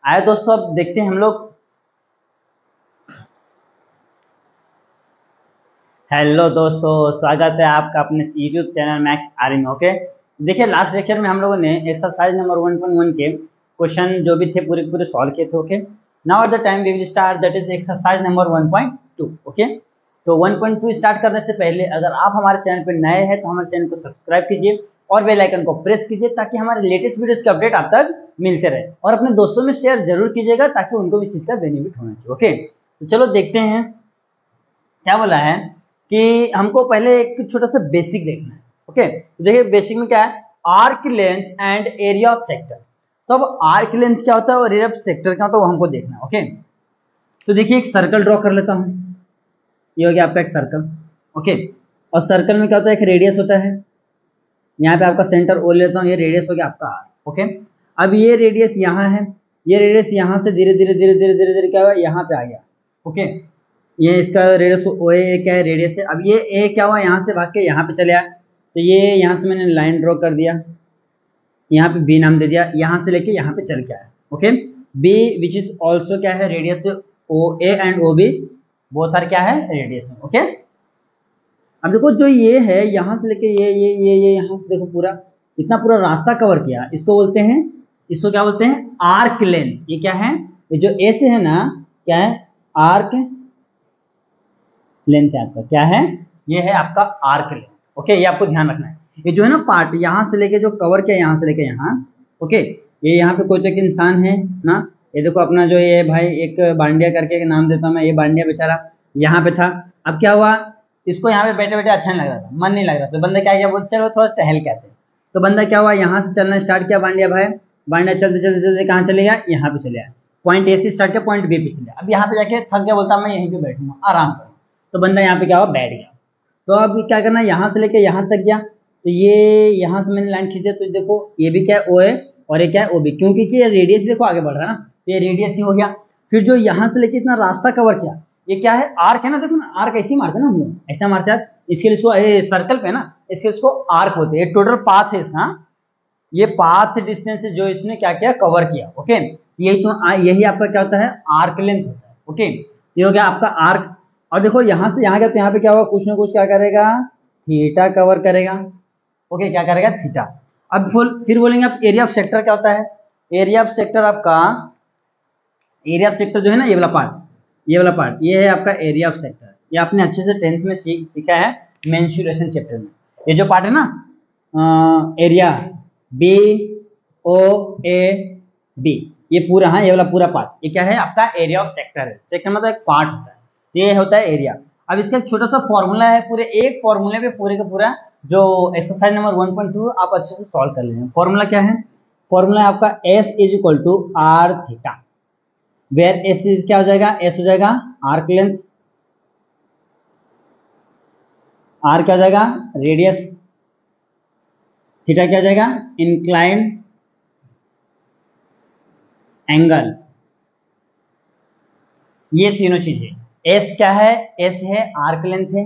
आए दोस्तों, अब देखते हैं हम लोग। हेलो दोस्तों, स्वागत है आपका अपने यूट्यूब चैनल मैथ्स आर्मी में। ओके, देखिए लास्ट लेक्चर में हम लोगों ने एक्सरसाइज नंबर 1.1 के क्वेश्चन जो भी थे पूरे पूरे सॉल्व किए थे। Okay, now at the time we will start that is exercise number 1.2। Okay, तो 1.2 स्टार्ट करने से पहले अगर आप हमारे चैनल पर नए हैं तो हमारे चैनल को सब्सक्राइब कीजिए और बेल आइकन को प्रेस कीजिए ताकि हमारे लेटेस्ट वीडियोस के अपडेट आप तक मिलते रहे, और अपने दोस्तों में शेयर जरूर कीजिएगा ताकि उनको भी इस चीज़ का बेनिफिट होना चाहिए। ओके, तो चलो देखते हैं क्या बोला है कि हमको पहले एक छोटा सा बेसिक देखना है। ओके, तो देखिए बेसिक में क्या है, arc length and area of sector. तो अब आर्क लेंथ क्या होता है और एरिया ऑफ सेक्टर क्या होता है वो हमको देखना है। ओके, तो देखिए एक सर्कल ड्रॉ कर लेता हूँ। ये हो गया आपका एक सर्कल। ओके, और सर्कल में क्या होता है, एक रेडियस होता है। यहाँ पे आपका सेंटर ओ लेता हूँ, ये रेडियस हो गया आपका आर। ओके, अब ये रेडियस यहाँ है, ये रेडियस यहाँ से धीरे धीरे धीरे धीरे धीरे धीरे क्या हुआ, यहाँ पे आ गया। ओके, ये इसका रेडियस ओ ए क्या है, रेडियस है। अब ये ए क्या हुआ, यहाँ से भाग के यहाँ पे चले आया, तो ये यहाँ से मैंने लाइन ड्रॉ कर दिया, यहाँ पे बी नाम दे दिया, यहाँ से लेके यहाँ पे चल के आया। Okay, B which is also क्या है, radius O A and O B both are क्या है, रेडियस है। ओके, अब देखो जो ये है यहाँ से लेके ये यहाँ से देखो पूरा इतना पूरा रास्ता कवर किया, इसको बोलते हैं, इसको क्या बोलते हैं, आर्क लेंथ। ये क्या है, ये जो ए से है ना, क्या है, आर्क लेंथ है आपका, क्या है, ये है आपका आर्क लेंथ। ओके, ये आपको ध्यान रखना है। ये जो है ना पार्ट यहाँ से लेके जो कवर किया, यहाँ से लेके यहाँ। ओके, ये यहाँ पे कोई तो एक इंसान है ना, ये देखो अपना जो ये भाई एक बांडिया करके नाम देता हूँ मैं, ये बांडिया बेचारा यहाँ पे था। अब क्या हुआ, इसको यहाँ पे बैठे बैठे अच्छा नहीं लग रहा था, मन नहीं लग रहा था, तो बंदा क्या किया, बोलते चलो थोड़ा टहल के आते। तो बंदा क्या हुआ, यहाँ से चलना स्टार्ट किया बांडिया भाई। बांडिया चलते चलते चलते कहाँ चले गया, यहाँ पे चले आया। पॉइंट ए से स्टार्ट किया, पॉइंट बी पे चले गया। अब यहाँ पे जाके थक गया, बोलता मैं यहीं पे बैठूंगा आराम से। तो बंदा यहाँ पे क्या हुआ, बैठ गया। तो अब क्या करना है, यहाँ से लेके यहाँ तक गया, तो ये यहाँ से मैंने लाइन खींची, तो देखो ये भी क्या है, ओ है, और ये क्या है, ओ बी, क्योंकि ये रेडियस देखो आगे बढ़ रहा है ना, तो ये रेडियस ही हो गया। फिर जो यहाँ से लेके इतना रास्ता कवर किया, ये क्या है, आर्क है ना। देखो ना, आर्क ऐसे ही मारते हैं ना हम लोग, ऐसा मारते हैं, इसके लिए इसको सर्कल पे ना, इसके इसको आर्क बोलते हैं। टोटल पाथ है इसका, ये पाथ डिस्टेंस जो इसने क्या किया, कवर किया। ओके, यही आपका क्या होता है, आर्क लेंथ होता है। ओके, ये हो गया आपका आर्क। और देखो यहाँ से यहाँ गया, तो यहाँ पे क्या होगा, कुछ ना कुछ क्या करेगा, थीटा कवर करेगा। ओके, क्या करेगा, थीटा। अब फिर बोलेंगे आप एरिया ऑफ सेक्टर क्या होता है। एरिया ऑफ सेक्टर आपका, एरिया ऑफ सेक्टर जो है ना, ये वाला पार्ट, ये वाला पार्ट, ये है आपका एरिया ऑफ सेक्टर। ये आपने अच्छे से 10th में सीखा है मेंसुरेशन चैप्टर में। ये जो पार्ट है ना, area B O A B, ये पूरा, हाँ ये वाला पूरा पार्ट, ये क्या है आपका एरिया ऑफ सेक्टर है। सेक्टर मतलब एक पार्ट होता है, ये होता है एरिया। अब इसका एक छोटा सा फॉर्मूला है, पूरे एक फॉर्मूले पे पूरे का पूरा जो एक्सरसाइज नंबर 1.2 आप अच्छे से सॉल्व कर लेंगे। फॉर्मूला क्या है, फॉर्मूला है आपका S is equal to R theta, where S is क्या हो जाएगा, S हो जाएगा आर्क लेंथ, आर क्या हो जाएगा, रेडियस, थीटा क्या हो जाएगा, इंक्लाइंड एंगल। ये तीनों चीजें, S क्या है, S है आर्क लेंथ है,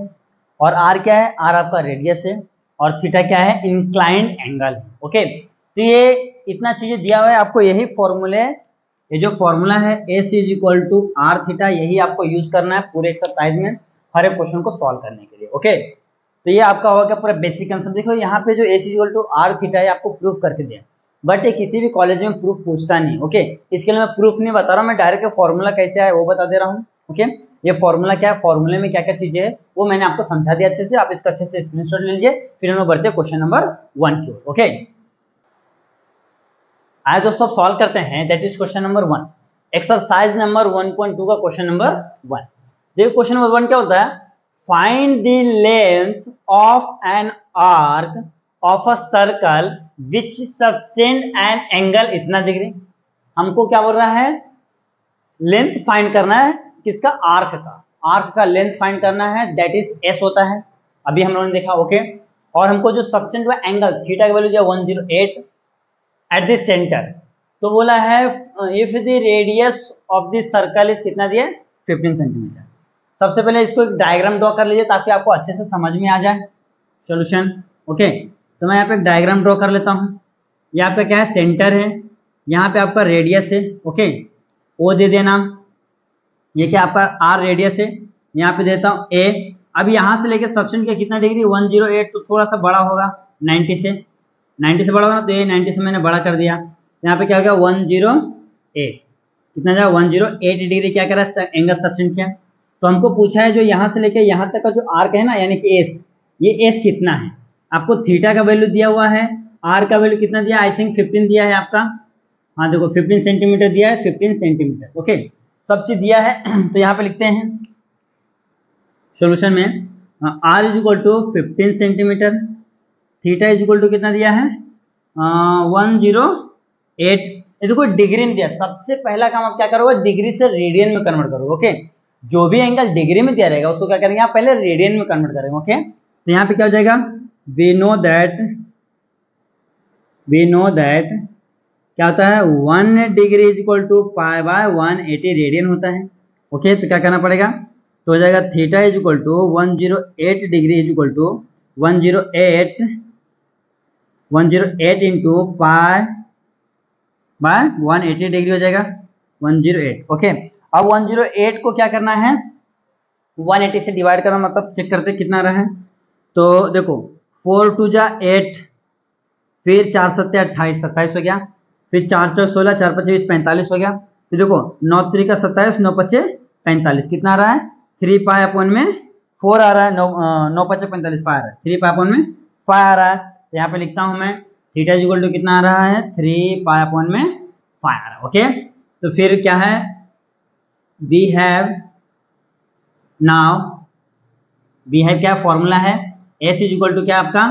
और R क्या है, R आपका रेडियस है, और थीटा क्या है, इंक्लाइंड एंगल है। ओके, तो ये इतना चीजें दिया हुआ है आपको, यही फॉर्मूले, ये जो फॉर्मूला है S is equal to R theta, यही आपको यूज करना है पूरे एक्सरसाइज में हर एक क्वेश्चन को सॉल्व करने के लिए। ओके, तो ये आपका हो गया पूरा बेसिक कंसेप्ट। देखो यहाँ पे जो S is equal to R theta है आपको प्रूफ करके दिया, बट ये किसी भी कॉलेज में प्रूफ पूछता नहीं। ओके, इसके लिए मैं प्रूफ नहीं बता रहा हूँ, मैं डायरेक्ट फॉर्मूला कैसे आया वो बता दे रहा हूँ। ओके, ये फॉर्मूला क्या है, फॉर्मूले में क्या क्या चीजें है वो मैंने आपको समझा दिया अच्छे से, आप इसका अच्छे से स्क्रीनशॉट ले लीजिए। फिर हम लोग बढ़ते हैं क्वेश्चन नंबर 1 की ओर। ओके, आइए दोस्तों सॉल्व करते हैं, that is question number 1, exercise number 1.2 का क्वेश्चन नंबर 1। देखिए क्वेश्चन नंबर 1 क्या होता है, find the length of an arc of a circle which sustain an angle इतना डिग्री। हमको क्या बोल रहा है, लेंथ फाइंड करना है किसका, आर्क का, आर्क का लेंथ फाइंड करना है, दैट इज S होता है, अभी हम लोगों ने देखा। ओके, और हमको जो सब्सटेंट हुआ एंगल थीटा की वैल्यू जो 108 एट द सेंटर, तो बोला है if the radius of the circle is कितना दिया, 15 सेंटीमीटर। सबसे पहले इसको एक डायग्राम ड्रॉ कर लीजिए ताकि आपको अच्छे से समझ में आ जाए सॉल्यूशन। ओके, तो मैं यहाँ पे एक डायग्राम ड्रॉ कर लेता हूँ। यहाँ पे क्या है, सेंटर है, यहाँ पे आपका रेडियस है, ओके, ओ दे देना, ये क्या आपका आर रेडियस है, यहाँ पे देता हूँ ए। अब यहाँ से लेके सबसेंट का कितना डिग्री 108, तो थोड़ा सा बड़ा होगा 90 से, 90 से बड़ा होगा, तो ये 90 से मैंने बड़ा कर दिया। यहाँ पे क्या हो गया 108, कितना जाएगा 108 डिग्री क्या करा एंगल सबसेंट किया। तो हमको पूछा है जो यहाँ से लेके यहाँ तक का जो आर्क है ना, यानी कि एस, ये एस कितना है। आपको थीटा का वैल्यू दिया हुआ है, आर का वैल्यू कितना दिया, आई थिंक 15 दिया है आपका, हाँ देखो 15 सेंटीमीटर दिया है, 15 सेंटीमीटर, ओके, सब चीज दिया है। तो यहाँ पे लिखते हैं सॉल्यूशन में R is equal to 15 centimetre, theta is equal to कितना दिया है 108, ये देखो डिग्री में दिया। सबसे पहला काम आप क्या करोगे, डिग्री से रेडियन में कन्वर्ट करोगे, ओके। जो भी एंगल डिग्री में दिया रहेगा उसको क्या करेंगे आप, पहले रेडियन में कन्वर्ट करेंगे, ओके। तो यहाँ पे क्या हो जाएगा, वी नो दैट क्या होता है 1 degree is equal to pi by 180 radian होता है, ओके। तो क्या करना पड़ेगा, तो हो जाएगा theta is equal to 108 degree is equal to 108 into pi by 180 degree हो जाएगा 108, ओके। अब 108 को क्या करना है 180 से डिवाइड करना, मतलब चेक करते कितना रहा है। तो देखो 4 2 जा 8, फिर 4 7 28, 27 हो गया, फिर 4 4 16, 4 5 20, 45 हो गया। फिर देखो 9 3 का 27, 9 5 45, कितना आ रहा है 3 पाई अपॉन में 4 आ रहा है, 9 5 45 5 आ रहा है, 3 पाई अपॉन में 5 आ रहा है। तो यहाँ पे लिखता हूँ मैं थीटा इज इक्वल टू कितना आ रहा है 3 पाई अपॉन में 5 आ रहा है, ओके। तो फिर क्या है, वी हैव क्या फॉर्मूला है, एस इज इक्वल टू क्या आपका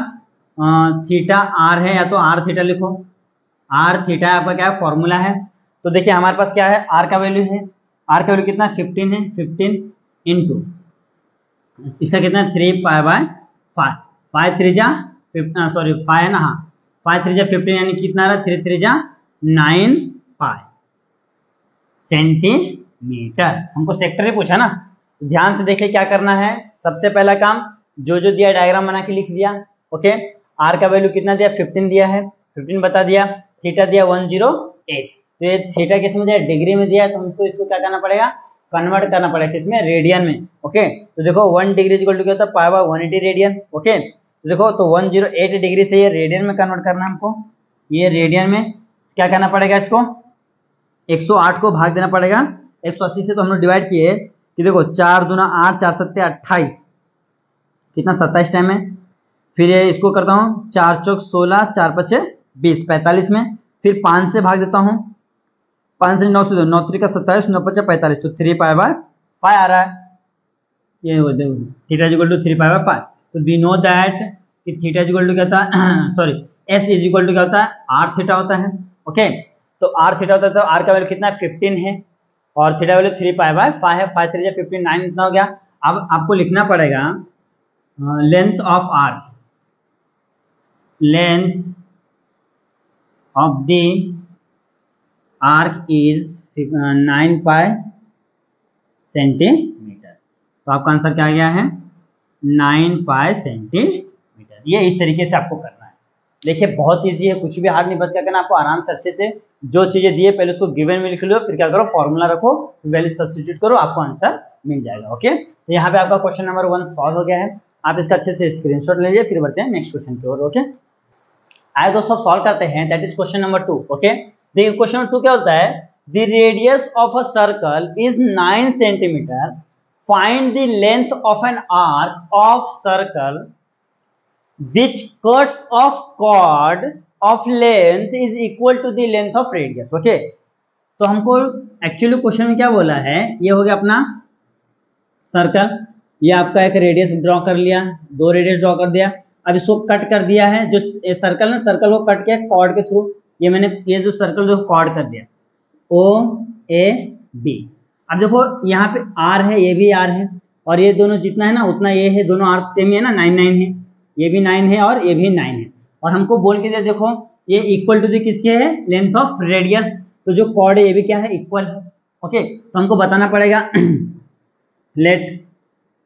थीटा आर है, या तो आर थीटा लिखो, आर थीटा आपका क्या फॉर्मूला है। तो देखिए हमारे पास क्या है, आर का वैल्यू है, आर का वैल्यू कितना 15 है, 15 इंटू इसका कितना 3 पाई बाय 5, 5 3 जा 5 है ना, हाँ 5 3 जा 15, यानी कितना रहा 3 3 जा 9 पाई सेंटीमीटर। हमको सेक्टर ही पूछा ना, ध्यान से देखिए क्या करना है। सबसे पहला काम जो जो दिया डायग्राम बना के लिख दिया, ओके। आर का वैल्यू कितना दिया 15 दिया है, 15 बता दिया, थीटा दिया 108, तो ये थीटा किस में दिया डिग्री में दिया है, तो हमको इसको क्या करना पड़ेगा कन्वर्ट करना पड़ेगा किसमें रेडियन में, ओके। तो देखो 1 डिग्री इक्वल टू क्या होता है पाई बाय 180 रेडियन, ओके। तो देखो तो 108 डिग्री से ये रेडियन में कन्वर्ट करना है हमको, ये रेडियन में क्या करना पड़ेगा, इसको 108 को भाग देना पड़ेगा 180 से। तो हम लोग डिवाइड किए कि देखो 4 दूना 8, 4 7 28, कितना 27 टाइम है। फिर ये इसको करता हूँ 4 चौक 16, 4 5 20, 45 में, फिर 5 से भाग देता हूँ, 5 से 9 से 9 3 का 27, 9 5 45, तो 3 पाई बाय 5 आ रहा है, ये theta is equal to 3 pi by 5। तो वी नो दैट कि थीटा इज इक्वल टू क्या होता है sorry S is equal to क्या होता है आर थीटा होता है, ओके। तो आर थीटा होता है, तो आर का वैल्यू कितना है 15 है, और थीटा वैल्यू 3 पाई बाय 5 है, 5 3 15 9 इतना हो गया। अब आपको लिखना पड़ेगा length of arc, length of the arc is 9 pi centimetre. तो आपका आंसर क्या आ गया है 9 पाई सेंटीमीटर। ये इस तरीके से आपको करना है। देखिए बहुत इजी है, कुछ भी हार्ड नहीं, बस क्या करना आपको आराम से अच्छे से जो चीजें दिए पहले उसको गिवन में लिख लो, फिर क्या करो फॉर्मूला रखो, वैल्यू सब्स्टिट्यूट करो, आपको आंसर मिल जाएगा, ओके। तो यहाँ पे आपका क्वेश्चन नंबर 1 सॉल्व हो गया है। आप इसका अच्छे से स्क्रीनशॉट ले लीजिए, फिर बढ़ते हैं नेक्स्ट क्वेश्चन की ओर, ओके। आइए दोस्तों सॉल्व करते हैं, that is question number 2, okay. देखिए क्वेश्चन नंबर 2 क्या होता है, the radius of a circle is 9 centimetre, find the length of an arc of circle which cuts of chord of length is equal to the length of radius, okay. तो हमको actually question में क्या बोला है, ये हो गया अपना सर्कल, ये आपका एक रेडियस ड्रॉ कर लिया, 2 रेडियस ड्रॉ कर दिया। अब इसको कट कर दिया है, जो सर्कल ना सर्कल को कट किया कॉर्ड के थ्रू, ये मैंने ये जो सर्कल जो कॉर्ड कर दिया ओ ए बी। अब देखो यहाँ पे आर है, ये भी आर है, और ये दोनों जितना है ना उतना ये है, दोनों आर्क सेम है ना, 9 9 है, ये भी 9 है और ये भी 9 है। और हमको बोल के दिया देखो ये इक्वल टू दी किसके है लेंथ ऑफ रेडियस, तो जो कॉर्ड है ये भी क्या है इक्वल है, ओके। तो हमको बताना पड़ेगा लेट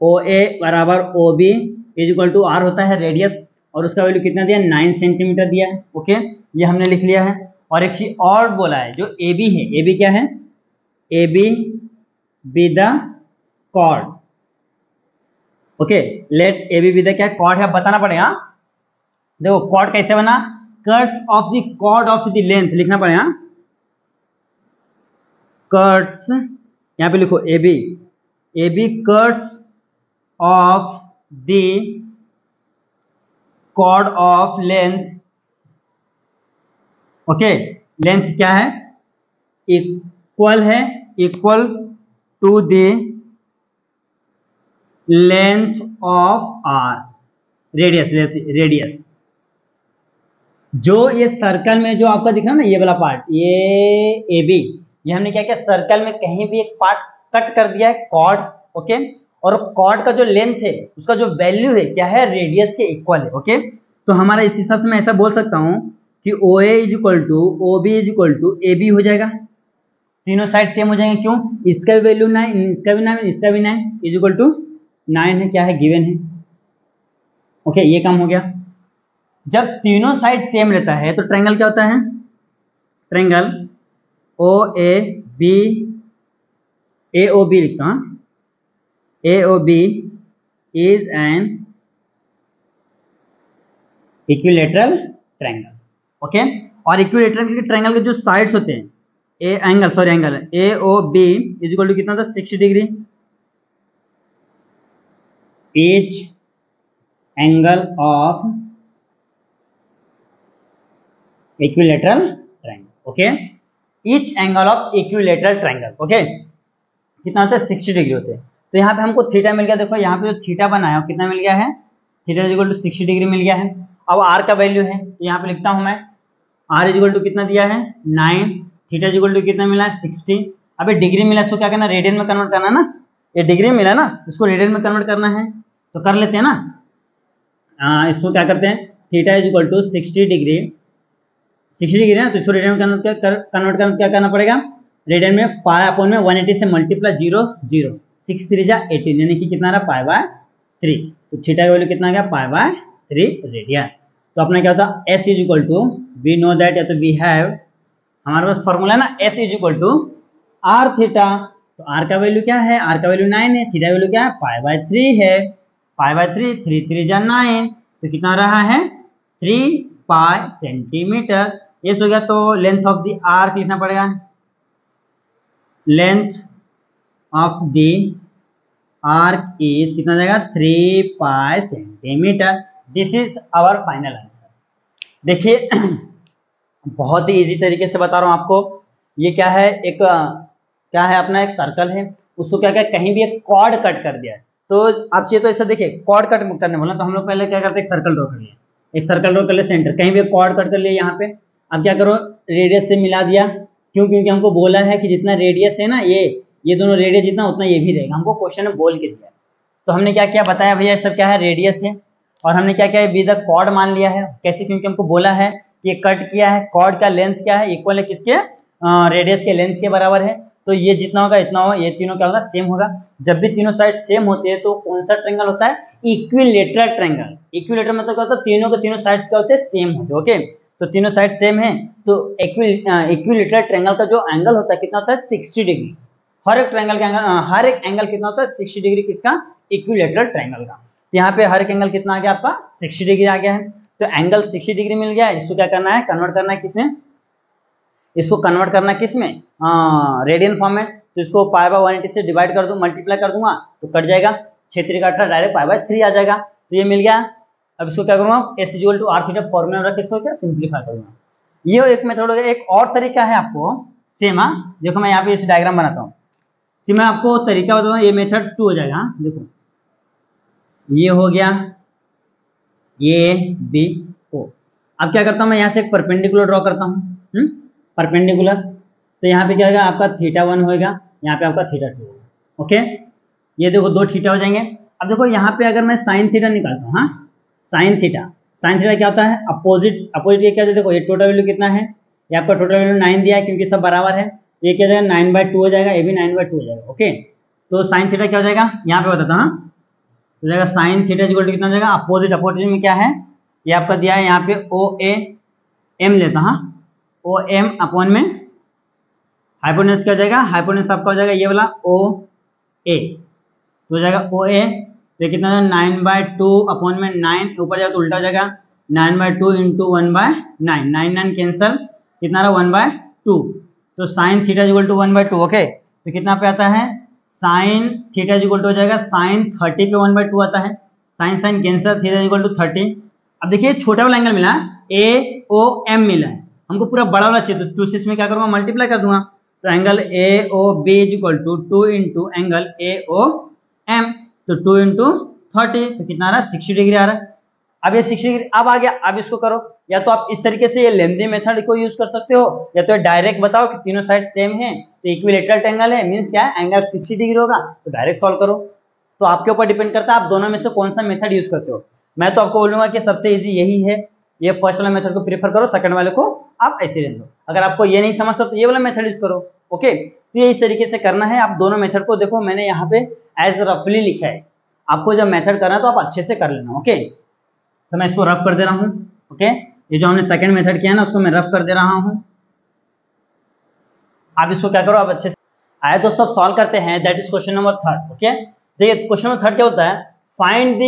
ओ ए बराबर O B is equal to R होता है रेडियस, और उसका वैल्यू कितना दिया 9 सेंटीमीटर दिया है, ओके। ये हमने लिख लिया है। और एक चीज और बोला है जो ए बी है, ए बी क्या है, A B the chord, okay, let A B the क्या कॉर्ड है, बताना पड़ेगा। देखो कॉर्ड कैसे बना, cuts off the chord of the length लिखना पड़ेगा, कट्स, यहाँ पे लिखो A B cuts off the chord of length, okay, length क्या है, इक्वल है, equal to the length of R, radius जो ये सर्कल में जो आपका दिख रहा है ना, ये वाला पार्ट, ये ए बी, ये हमने क्या किया, सर्कल में कहीं भी एक पार्ट कट कर दिया है कॉर्ड, ओके, और कॉर्ड का जो लेंथ है उसका जो वैल्यू है क्या है, रेडियस के इक्वल है, ओके। तो हमारा इस हिसाब से मैं ऐसा बोल सकता हूँ कि O A is equal to O B is equal to A B हो जाएगा, तीनों साइड सेम हो जाएंगे, क्यों, इसका भी वैल्यू 9, इसका भी 9, इसका भी 9 इज इक्वल टू 9 है, क्या है, गिवन है, ओके, ये काम हो गया। जब तीनों साइड सेम रहता है तो ट्रायंगल क्या होता है, ट्रायंगल ओ ए ओ बी लिखता हूँ, A O B is an equilateral triangle, okay. और इक्विलेटरल ट्रायंगल के जो साइड्स होते हैं, angle A O B is equal to कितना था, 60 degree, each angle of equilateral triangle, okay, each angle of equilateral triangle, okay, कितना होता है, 60 डिग्री होते हैं। तो यहाँ पे हमको थीटा मिल गया, देखो यहाँ पे जो थीटा बनाया कितना मिल गया है, theta is equal to 60 degree मिल गया है। अब आर का वैल्यू है तो यहाँ पे लिखता हूँ मैं, आर इज इक्वल टू कितना दिया है 9, थीटा इज इक्वल टू कितना मिला है 60। अब ये डिग्री मिला, इसको क्या करना, रेडियन में कन्वर्ट करना ना, ये डिग्री मिला ना, इसको रेडियन में कन्वर्ट करना है, तो कर लेते हैं ना। इसको क्या करते हैं, theta is equal to 60 degree, 60 degree है ना, तो इसको रेडियन में कन्वर्ट करना क्या करना पड़ेगा, रेडियन में पाई अपॉन में 180 से मल्टीप्लाई 0 0, 6 3 जा 18, यानी कि कितना रहा, पाई बाय 3, तो थीटा का वैल्यू कितना गया, पाई बाय 3 रेडियन। तो अपना क्या होता है, S is equal to, we know that, या तो वी हैव, हमारे पास फॉर्मूला है ना, S is equal to R theta, तो आर का वैल्यू क्या है, आर का वैल्यू 9 है, थीटा का वैल्यू क्या है, पाई बाय 3 है, पाई बाय 3, 3 3 जा 9, तो कितना रहा है 3 पाई सेंटीमीटर, ये हो गया। तो लेंथ ऑफ द आर्क लिखना पड़ेगा, length of the arc is कितना जाएगा, 3 pi centimetre. This is our final answer. देखिए बहुत ही इजी तरीके से बता रहा हूँ आपको। ये क्या है, एक क्या है अपना एक सर्कल है, उसको क्या क्या कहीं भी एक कॉर्ड कट कर दिया है, तो आप चाहिए तो ऐसा देखिए, कॉर्ड कट करने बोला तो हम लोग पहले क्या करते हैं, एक सर्कल ड्रॉ कर लिया, एक सर्कल ड्रॉ कर लिया सेंटर, कहीं भी एक कॉर्ड कट कर लिया यहाँ पे। अब क्या करो, रेडियस से मिला दिया, क्यों, क्योंकि हमको बोला है कि जितना रेडियस है ना, ये दोनों रेडियस जितना उतना ये भी रहेगा, हमको क्वेश्चन में बोल के दिया। तो हमने क्या क्या बताया भैया, सब क्या है, रेडियस है, और हमने क्या क्या विद द कॉर्ड मान लिया है, कैसे, क्योंकि हमको बोला है कि ये कट किया है, कॉर्ड का लेंथ क्या है, इक्वल है किसके, रेडियस के लेंथ के बराबर है, तो ये जितना होगा इतना होगा, ये तीनों क्या होगा, सेम होगा। जब भी तीनों साइड सेम होते हैं तो कौन सा ट्रायंगल होता है, इक्विलेटरल ट्रायंगल। इक्विलेटरल मतलब क्या होता है, तीनों के तीनों साइड्स क्या होते हैं, सेम होते हैं, ओके। तो तीनों साइड सेम है, तो इक्विलेटरल ट्रायंगल का जो एंगल होता है कितना होता है, 60 डिग्री। हर एक ट्रायंगल का एंगल, हर एक एंगल कितना होता है, 60 डिग्री, किसका, इक्विलेटरल ट्रायंगल का। यहाँ पे हर एक एंगल कितना आ गया आपका, 60 डिग्री आ गया है। तो एंगल 60 डिग्री मिल गया, इसको क्या करना है, कन्वर्ट करना है किसमें, इसको कन्वर्ट करना है किसमें, रेडियन फॉर्म में। तो इसको पाई बाय 180 से डिवाइड कर दूं, मल्टीप्लाई कर दूंगा तो कट जाएगा, 6 3 का 18, डायरेक्ट पाई बाय 3 आ जाएगा, तो ये मिल गया। अब इसको क्या करूँगा, S equal to R theta formula रख के इसको क्या सिंप्लीफाई करूँगा। ये एक मेथड हो गया। एक और तरीका है आपको सेम, देखो मैं यहाँ पे इस डायग्राम बनाता हूँ, मैं आपको तरीका बताता हूँ, ये मेथड 2 हो जाएगा। देखो ये हो गया ए बी ओ। अब क्या करता हूँ मैं, यहाँ से एक परपेंडिकुलर ड्रॉ करता हूँ, परपेंडिकुलर। तो यहाँ पे क्या होगा, आपका थीटा 1 होगा, यहाँ पे आपका थीटा 2 होगा, ओके। ये देखो 2 थीटा हो जाएंगे। अब देखो यहाँ पे अगर मैं साइन थीटा निकालता हूँ, साइन थीटा क्या होता है, अपोजिट ये क्या है, देखो ये टोटल वैल्यू कितना है, ये आपका टोटल वैल्यू 9 दिया है, क्योंकि सब बराबर है, ये क्या हो जाएगा 9/2 हो जाएगा, ये भी 9/2 हो जाएगा, ओके। तो साइन थीटा क्या हो जाएगा, यहाँ पे बताता हूँ, हो जाएगा साइन थीटा इक्वल टू कितना हो जाएगा, अपोजिट में क्या है, ये आपका दिया है यहाँ पे ओ ए एम लेता, ओ एम अपॉन में हाइपोटेन्यूज क्या हो जाएगा, हाइपोटेन्यूज आपका हो जाएगा ये वाला ओ ए, तो हो जाएगा ओ ए, तो कितना 9/2 अपॉन में 9 ऊपर जाएगा तो उल्टा हो जाएगा 9/2 इंटू 1/9, 9 कैंसल, कितना रहा 1/2, तो sine theta equal to 1/2। Okay, तो कितना पे आता है साइन थीटा इक्वल टू हो जाएगा साइन 30 पे 1/2 आता है, sine sine cancel, theta equal to 30। अब देखिए छोटा वाला एंगल मिला ए ओ एम मिला है, हमको पूरा बड़ा वाला चाहिए, तो 2 से इसमें क्या करूँगा मल्टीप्लाई कर दूंगा, तो angle A O B is equal to 2 into angle A O M, तो 2 इंटू 30, तो कितना आ रहा है 60 डिग्री आ रहा है। अब ये 60 डिग्री अब आ गया, अब इसको करो, या तो आप इस तरीके से ये लेंदी मेथड को यूज कर सकते हो, या तो डायरेक्ट बताओ कि तीनों साइड सेम है तो इक्विलेटरल एंगल है, मीन्स क्या है एंगल 60 डिग्री होगा, तो डायरेक्ट सॉल्व करो। तो आपके ऊपर डिपेंड करता है आप दोनों में से कौन सा मेथड यूज करते हो। मैं तो आपको बोलूंगा कि सबसे इजी यही है, ये फर्स्ट वाला मेथड को प्रीफर करो, सेकंड वाले को आप ऐसे रहने दो। अगर आपको ये नहीं समझता तो ये वाला मेथड यूज करो। ओके, तो ये इस तरीके से करना है। आप दोनों मेथड को देखो, मैंने यहाँ पे एज रफली लिखा है, आपको जब मेथड करना है तो आप अच्छे से कर लेना। ओके, तो मैं इसको रफ कर दे रहा हूँ। ओके, ये जो हमने सेकंड मेथड किया ना उसको मैं रफ कर दे रहा हूँ। आप इसको क्या करो, आप अच्छे से आए दोस्तों सॉल्व करते हैं, that is question number 3। Okay, देखिए क्वेश्चन नंबर 3 क्या होता है, find the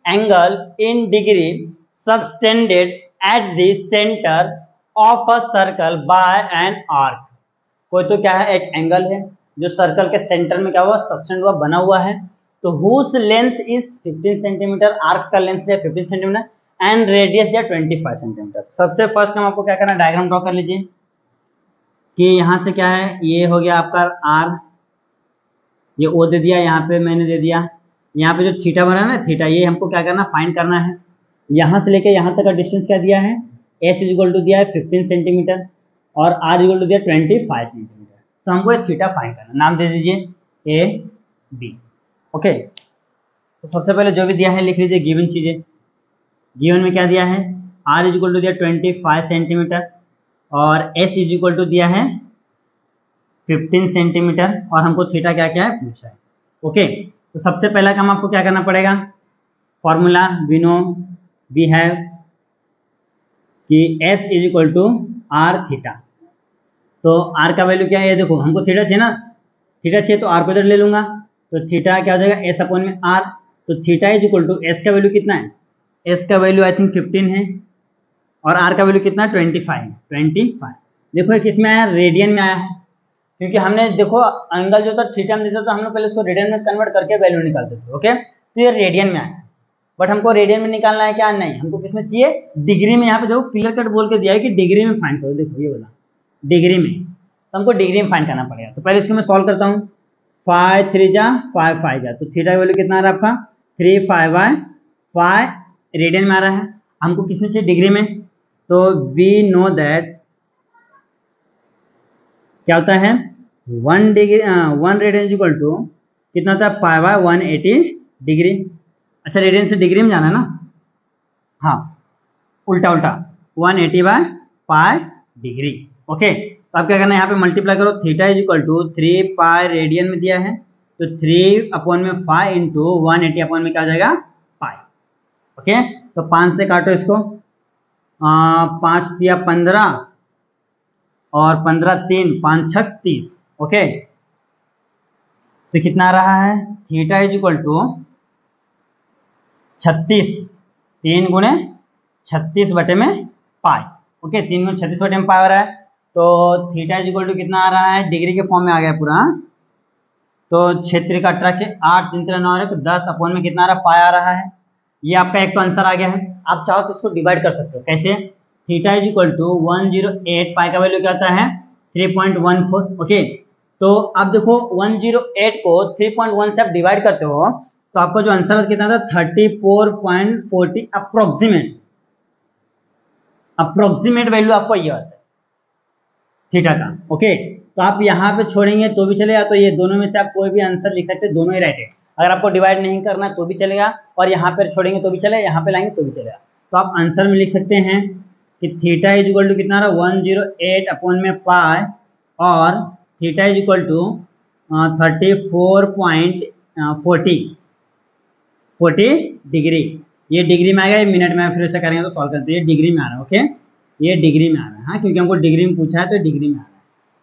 angle in degree subtended at the centre of a circle by an arc. कोई तो क्या है एक एंगल है जो सर्कल के सेंटर में क्या हुआ सबटेंड हुआ बना हुआ है, तो whose length is 15 centimetre, arc का लेंथ है 15 सेंटीमीटर एंड रेडियस है 25 सेंटीमीटर। सबसे फर्स्ट हम आपको क्या करना है, डायग्राम ड्रॉ कर लीजिए कि यहाँ से क्या है, ये हो गया आपका आर, ये ओ दे दिया, यहाँ पे मैंने दे दिया, यहाँ पे जो थीटा बना है ना थीटा, ये हमको क्या करना फाइंड करना है। यहाँ से लेके यहाँ तक का डिस्टेंस क्या दिया है, एस इज इक्वल टू दिया है 15 सेंटीमीटर और आर इक्वल टू दिया 25 सेंटीमीटर, तो हमको ये थीटा फाइंड करना, नाम दे दीजिए ए बी। ओके, तो सबसे पहले जो भी दिया है लिख लीजिए गिवन चीजें। गिवन में क्या दिया है, आर इज इक्वल टू दिया 25 सेंटीमीटर और एस इज इक्वल टू दिया है 15 सेंटीमीटर और हमको थीटा क्या क्या है पूछा है। ओके, तो सबसे पहला काम आपको क्या करना पड़ेगा, formula we know we have कि S is equal to R theta. तो आर का वैल्यू क्या है, ये देखो हमको थीटा चाहिए ना, थीटा चाहिए तो आर को इधर ले लूंगा, तो थीटा क्या हो जाएगा एस अपॉन में आर, तो theta is equal to S का वैल्यू कितना है, एस का वैल्यू आई थिंक 15 है और आर का वैल्यू कितना है 25। देखो ये किस में आया, रेडियन में आया है, क्योंकि हमने देखो एंगल जो था थीटा में देता तो हम लोग पहले उसको रेडियन में कन्वर्ट करके वैल्यू निकालते थे। ओके, तो ये रेडियन में आया, बट हमको रेडियन में निकालना है क्या, नहीं हमको किस में चाहिए, डिग्री में। यहाँ पे देखो क्लियर कट बोल के दिया है कि डिग्री में फाइंड करो, देखो ये वाला डिग्री में, तो हमको डिग्री में फाइंड करना पड़ेगा। तो पहले इसको मैं सॉल्व करता हूँ, 5 3 जा 5 5 जा, तो थीटा का वैल्यू कितना आ रहा है आपका 3/5 रेडियन में आ रहा है, हमको किस में चाहिए डिग्री में, तो वी नो दैट क्या होता है 1 डिग्री 1 रेडियन इक्वल टू कितना होता है π/180 डिग्री। अच्छा रेडियन से डिग्री में जाना है ना, हाँ उल्टा 180/π डिग्री। ओके, तो आप क्या करना है यहाँ पे मल्टीप्लाई करो, theta is equal to 3π radian में दिया है, तो 3/5 इंटू 180 अपॉन में क्या हो जाएगा पाई। ओके, तो 5 से काटो इसको, 5 दिया 15 और 15 3 5 6 30। ओके, तो कितना आ रहा है, थीटा इज इक्वल टू 36, 3 गुणे 36 बटे में पाई। ओके, 3 गुणे 36 बटे में पाई हो रहा है, तो थीटा इज इक्वल टू कितना आ रहा है, डिग्री के फॉर्म में आ गया पूरा, तो 6 3 का 18 के 8 3 3 9 है, तो 10 अपॉन में कितना आ रहा है पाई आ रहा है। ये आपका एक तो आंसर आ गया है। आप चाहो तो इसको डिवाइड कर सकते हो, कैसे, थीटा इज इक्वल टू 108, पाई का वैल्यू क्या आता है 3.14। ओके, तो आप देखो 108 को 3.1 से आप डिवाइड करते हो तो आपका जो आंसर कितना था 34.40 अप्रोक्सीमेट वैल्यू आपको ये आता है थीटा का। ओके, तो आप यहाँ पे छोड़ेंगे तो भी चलेगा, तो ये दोनों में से आप कोई भी आंसर लिख सकते हैं, दोनों ही राइट है। अगर आपको डिवाइड नहीं करना है तो भी चलेगा, और यहाँ पर छोड़ेंगे तो भी चलेगा, यहाँ पे लाएंगे तो भी चलेगा। तो आप आंसर में लिख सकते हैं कि थीटा इज इक्वल टू कितना रहा 108 अपॉन में पाई, और theta is equal to 34.40 degree. ये डिग्री में आएगा, ये मिनट में फिर से करेंगे तो सॉल्व करते हैं, डिग्री में आ रहा है। ओके, ये डिग्री में आ रहा है, हाँ, क्योंकि हमको डिग्री में पूछा है तो डिग्री में आ रहा है।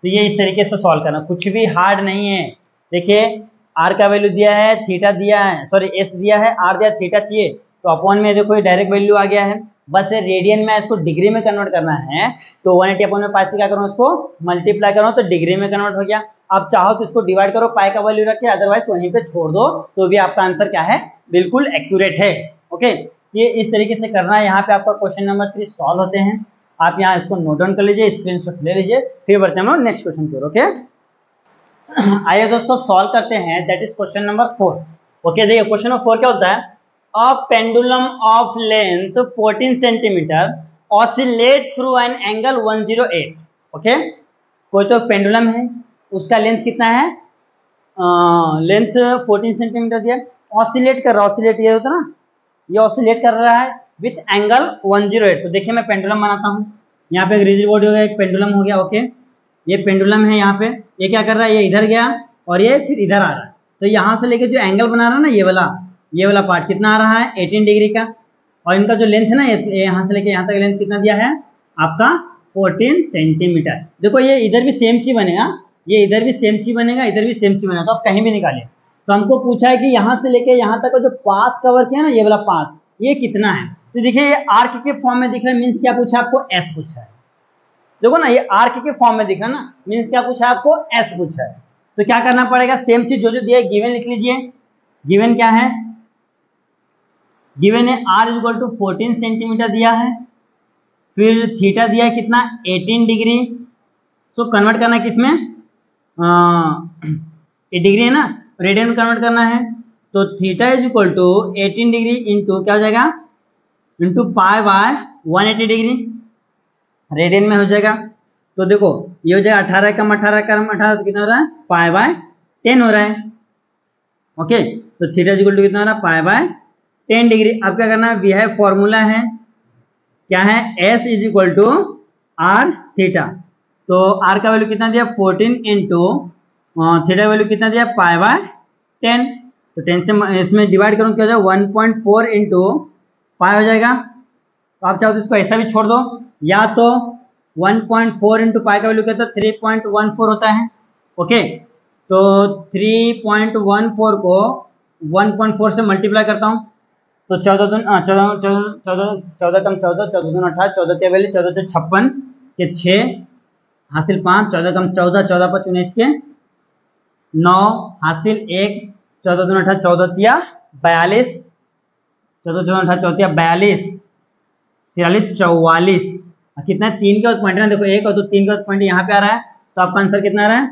तो ये इस तरीके से सॉल्व करना, कुछ भी हार्ड नहीं है। देखिए आर का वैल्यू दिया है, थीटा दिया है, सॉरी एस दिया है, आर दिया, थीटा चाहिए, तो अपॉन में देखो ये डायरेक्ट वैल्यू आ गया है। बस रेडियन में इसको डिग्री में कन्वर्ट करना है, तो 180 अपॉन में पाई से क्या करूँ, उसको मल्टीप्लाई करो तो डिग्री में कन्वर्ट हो गया। अब चाहो तो इसको डिवाइड करो, पाई का वैल्यू रखे, अदरवाइज वहीं पे छोड़ दो, तो भी आपका आंसर क्या है, बिल्कुल एक्यूरेट है। ओके, ये इस तरीके से करना है। यहाँ पे आपका क्वेश्चन नंबर 3 सॉल्व होते हैं। आप यहाँ इसको नोट डाउन कर लीजिए, स्क्रीनशॉट ले लीजिए, फिर बढ़ते हैं हम नेक्स्ट क्वेश्चन की ओर। ओके, आइए दोस्तों सॉल्व करते हैं, that is question number 4। Okay, देखिए क्वेश्चन नंबर 4 क्या होता है, a pendulum of length 14 centimetre oscillate through an angle 108। Okay, कोई तो पेंडुलम है, उसका लेंथ कितना है, लेंथ 14 सेंटीमीटर दिया, ऑसिलेट कर रहा है, ऑसिलेट ये होता है ना, ये ऑसिलेट कर रहा है विथ एंगल 108। तो देखिए मैं पेंडुलम बनाता हूँ, यहाँ पे एक रिजिड बॉडी हो गया, एक पेंडुलम हो गया। ओके, ये पेंडुलम है, यहाँ पे ये क्या कर रहा है, ये इधर गया और ये फिर इधर आ रहा है। तो यहाँ से लेके जो एंगल बना रहा है ना, ये वाला पार्ट कितना आ रहा है, 18 डिग्री का, और इनका जो लेंथ है ना, ये यहाँ से लेके यहाँ तक लेंथ कितना दिया है आपका, 14 सेंटीमीटर। देखो ये इधर भी सेम चीज बनेगा, ये इधर भी सेम चीज बनेगा, इधर भी सेम चीज बनेगा, तो आप कहीं भी निकालिए। तो हमको पूछा है कि यहाँ से लेके यहाँ तक का जो पाथ कवर किया ना, ये वाला पाथ, ये कितना है। तो देखिए ये आर्क के फॉर्म में दिख रहा है, मीन्स क्या पूछा आपको, एस पूछा है। देखो ना, ये आर्क के फॉर्म में दिख रहा है ना, मीन्स क्या पूछा है आपको, एस पूछा है। तो क्या करना पड़ेगा, सेम चीज जो दिया है गिवन लिख लीजिए। गिवन क्या है, गिवन है R is equal to 14 centimetre दिया है, फिर थीटा दिया है कितना, 18 डिग्री। तो कन्वर्ट करना है किसमें, ये डिग्री है ना, रेडियन में कन्वर्ट करना है। तो theta is equal to 18 degree into क्या हो जाएगा, into pi by 180 degree, radian में हो जाएगा। तो देखो ये हो जाएगा 18 कम 18 कम 18, तो कितना हो रहा है, पाई बाय 10 हो रहा है। ओके, तो थीटा इज इक्वल टू कितना हो रहा है, पाई बाय 10 डिग्री। अब क्या करना है, वी है फॉर्मूला है, क्या है, S is equal to R theta. तो आर का वैल्यू कितना दिया, 14 इंटू थीटा वैल्यू कितना दिया, पाई बाय 10। तो 10 से इसमें डिवाइड करूँ क्या हो जाएगा, 1.4 इंटू पाई हो जाएगा। तो आप चाहो तो इसको ऐसा भी छोड़ दो, या तो 1.4 इंटू पाई का वैल्यू क्या होता है, 3.14 होता है। ओके, तो 3.14 को 1.4 से मल्टीप्लाई करता हूँ, तो 14 कम 14, 14 18, 14 के वैल्यू 14 से 56 के 6 हासिल 5, 14 कम 14, 14 5 19 के 9 हासिल 1, 14 2 18, 14 तिया 42, 14 2 18, 14 तिया 42, 43 44, कितना है, 3 का पॉइंट ना, देखो 1 और 2 3 का पॉइंट यहाँ पे आ रहा है, तो आपका आंसर कितना आ रहा है,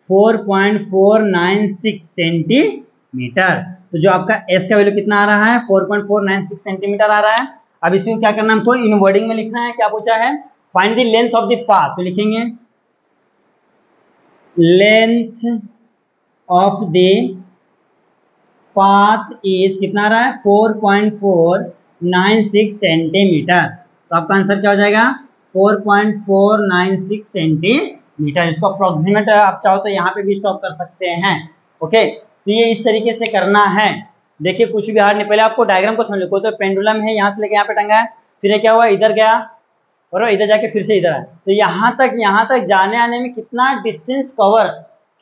4.496 सेंटीमीटर। तो जो आपका एस का वैल्यू कितना आ रहा है, 4.496 सेंटीमीटर आ रहा है। अब इसमें क्या करना है, हमको इन वर्डिंग में लिखना है, क्या पूछा है, find the length of the path. तो लिखेंगे length of the path is कितना आ रहा है, 4.496 सेंटीमीटर। तो आपका आंसर क्या हो जाएगा, 4.496 सेंटीमीटर। इसको अप्रोक्सीमेट आप चाहो तो यहाँ पे भी स्टॉप कर सकते हैं। ओके, तो ये इस तरीके से करना है। देखिए कुछ भी हार्ड नहीं, पहले आपको डायग्राम को समझ लो। कोई तो पेंडुलम है, यहाँ से लेके यहाँ पे टंगा है, फिर ये क्या हुआ, इधर गया और इधर जाके फिर से इधर आया, तो यहाँ तक जाने आने में कितना डिस्टेंस कवर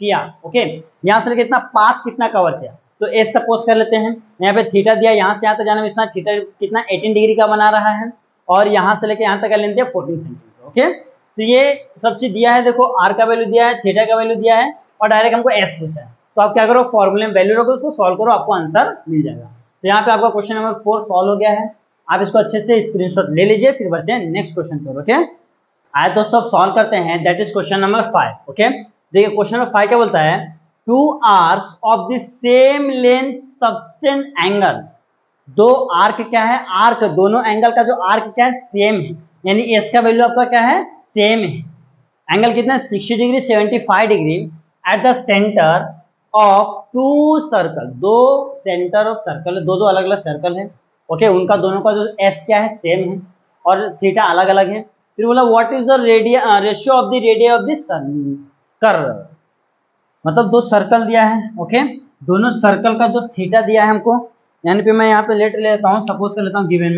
किया। ओके, यहाँ से लेके इतना पाथ कितना कवर किया। तो एस सपोज कर लेते हैं, यहाँ पे थीटा दिया, यहाँ से यहाँ तक जाने में इतना थीटा कितना 18 डिग्री का बना रहा है, और यहाँ से लेके यहाँ तक का लेंथ दिया 14 सेंटीमीटर। ओके, तो ये सब चीज दिया है, देखो आर का वैल्यू दिया है, थीटा का वैल्यू दिया है, और डायरेक्ट हमको एस पूछा है। तो आप क्या करो, फॉर्मूले में वैल्यू रखो, उसको सॉल्व करो, आपको आंसर मिल जाएगा। तो यहाँ पे आपका क्वेश्चन नंबर 4 सॉल्व हो गया है। आप इसको अच्छे से स्क्रीनशॉट ले लीजिए, फिर बढ़ते हैं नेक्स्ट क्वेश्चन पर। ओके, आए दोस्तों सॉल्व करते हैं, that is question number 5। Okay, देखिए क्वेश्चन नंबर 5 क्या बोलता है, 2 arcs of the same length subtend angle. दो आर्क क्या है, आर्क दोनों एंगल का जो आर्क क्या है, सेम है, यानी एस का वैल्यू आपका क्या है, सेम है। एंगल कितना, 60 degree 75 degree at the centre of 2 circle. दो सेंटर ऑफ सर्कल है, दो अलग अलग सर्कल है। ओके, उनका दोनों का जो एस क्या है, सेम है, और थीटा अलग अलग है। फिर बोला what is the ratio of the radius of this curve, मतलब दो सर्कल दिया है। ओके, दोनों सर्कल का जो थीटा दिया है हमको, यानी पे मैं यहाँ पे लेट लेता हूँ, सपोज कर लेता हूँ गिवन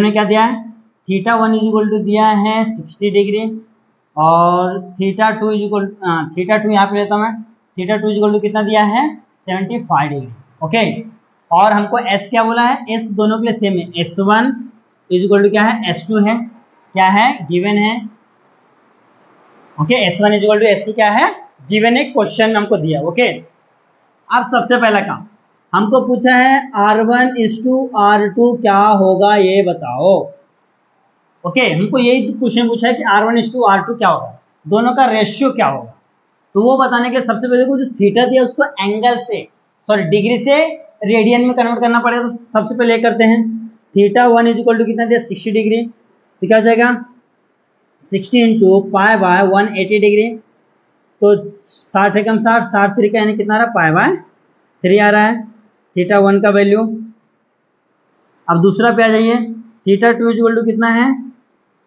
में क्या दिया है, थीटा 1 इज इक्वल टू दिया है 60 डिग्री और थीटा 2 इज इक्वल थीटा 2 यहाँ पे लेता हूँ मैं, थीटा 2 इज इक्वल टू कितना दिया है 75 डिग्री। ओके, और हमको एस क्या बोला है, एस दोनों के लिए सेम है, S1 इज इक्वल टू क्या है S2 है, क्या है गिवन है। Okay, S1 is equal to S2 क्या है गिवन है, क्वेश्चन हमको दिया। ओके, अब सबसे पहला काम हमको पूछा है R1 इज टू R2 क्या होगा ये बताओ। ओके, हमको यही क्वेश्चन पूछा है कि R1 इज टू R2 क्या होगा, दोनों का रेशियो क्या होगा। तो वो बताने के सबसे पहले को जो थीटा दिया उसको एंगल से सॉरी डिग्री से रेडियन में कन्वर्ट करना पड़ेगा। तो सबसे पहले ये करते हैं, थीटा 1 इज इक्वल टू कितना दिया 60 डिग्री, तो क्या हो जाएगा 60 इंटू पाई बाय 180 डिग्री, तो 60 एकम 60, 60 तरीका यानी कितना आ रहा है पाई बाय 3 आ रहा है थीटा 1 का वैल्यू। अब दूसरा पे आ जाइए, थीटा 2 इज इक्वल टू कितना है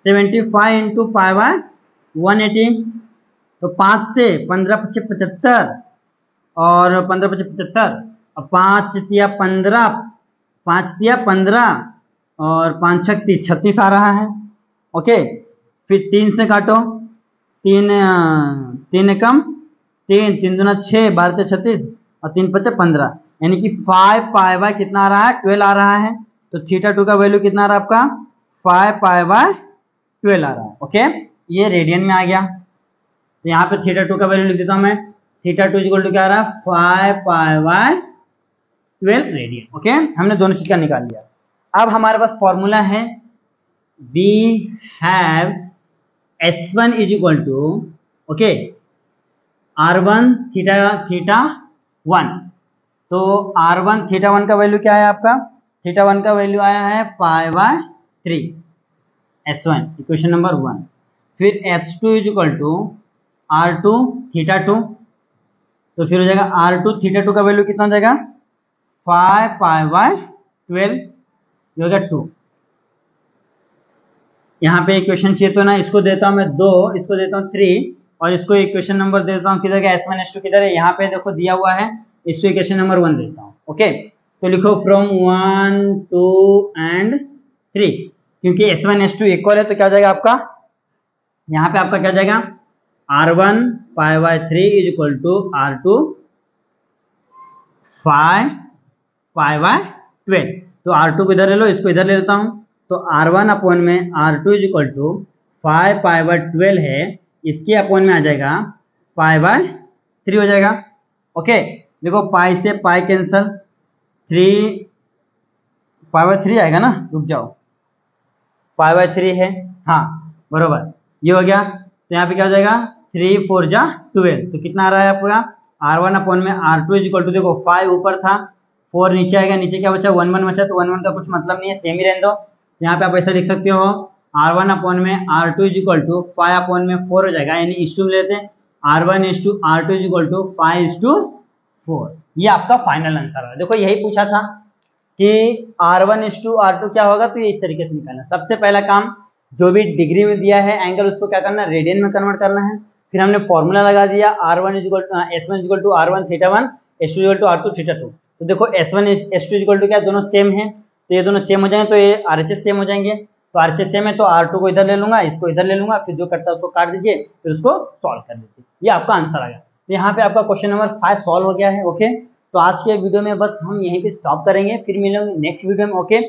75 इंटू पाई बाय 180, तो 5 से 15 पच्चीस 75 और 15 पच्चीस 75 और 5 तिया 15, 5 तिया 15 और 5 छक 36 आ रहा है। ओके, फिर 3 से काटो, 3 एकम 3, 3 दूना 6, 12 36 और 3 पच्चीस 15, यानी कि 5 पाई बाय कितना आ रहा है 12 आ रहा है। तो थीटा 2 का वैल्यू कितना आ रहा है आपका 5 पाई बाय 12 आ रहा है। ओके, ये रेडियन में आ गया, तो यहाँ पे थीटा 2 का वैल्यू लिख देता हूँ मैं, थीटा 2 इक्वल टू क्या आ रहा है 5 पाई बाय 12 रेडियन। ओके, हमने दोनों चीज का निकाल लिया। अब हमारे पास फॉर्मूला है we have S1 is equal to okay R1 theta 1, तो R1 थीटा 1 का वैल्यू क्या है आपका, थीटा 1 का वैल्यू आया है पाई बाय 3 S1 इक्वेशन नंबर 1। फिर S2 is equal to R2 theta 2, तो फिर हो जाएगा R2 थीटा 2 का वैल्यू कितना हो जाएगा 5 पाई बाय 12, ये हो गया 2। यहाँ पे इक्वेशन चाहिए तो ना इसको देता हूँ मैं 2, इसको देता हूँ 3 और इसको इक्वेशन नंबर देता हूँ किधर गया S1 S2 किधर है, यहाँ पे देखो दिया हुआ है, इसको इक्वेशन नंबर 1 देता हूँ। ओके, तो लिखो फ्रॉम 1 2 एंड 3, क्योंकि S1 S2 इक्वल है तो क्या हो जाएगा आपका, यहाँ पे आपका क्या जाएगा R1 pi by 3 is equal to R2 5 pi by 12, तो R2 को इधर ले लो, इसको इधर ले लेता हूँ, तो R1 अपॉन में R2 is equal to 5 pi by 12 है, इसके अपॉन में आ जाएगा पाई बाय 3 हो जाएगा। ओके, देखो पाई से पाई कैंसल, 3 पाई बाय 3 आएगा ना, रुक जाओ पाई बाय 3 है, हाँ बरोबर ये हो गया। तो यहाँ पे क्या हो जाएगा 3 4 जा 12, तो कितना आ रहा है आपका R1 अपॉन में R2 इज इक्वल टू, देखो 5 ऊपर था 4 नीचे आएगा, नीचे क्या बचा 1 1 बचा, तो 1 1 का कुछ मतलब नहीं है, सेम ही रहने दो। यहाँ पे आप ऐसा लिख सकते हो R1 अपॉन में R2 is equal to 5 upon में 4 हो जाएगा, यानी इस टू में लेते हैं R1 is to R2 is equal to 5 is to 4, ये आपका फाइनल आंसर है। देखो यही पूछा था कि R1 इज टू R2 क्या होगा, तो ये इस तरीके से निकालना। सबसे पहला काम जो भी डिग्री में दिया है एंगल उसको क्या करना है रेडियन में कन्वर्ट करना है। फिर हमने फॉर्मूला लगा दिया R1 is equal S1 is equal to R1 theta 1, S2 is equal to R2 theta 2। तो देखो S1 S2 is equal to क्या दोनों सेम है, तो ये दोनों सेम हो जाएंगे, तो ये RHS सेम हो जाएंगे, तो RHS सेम है तो R2 को इधर ले लूंगा, इसको इधर ले लूंगा, फिर जो करता है उसको काट दीजिए, फिर उसको सॉल्व कर दीजिए, ये आपका आंसर आ गया। तो यहाँ पे आपका क्वेश्चन नंबर 5 सॉल्व हो गया है। ओके, तो आज के वीडियो में बस हम यहीं पे स्टॉप करेंगे, फिर मिलेंगे नेक्स्ट वीडियो में। ओके,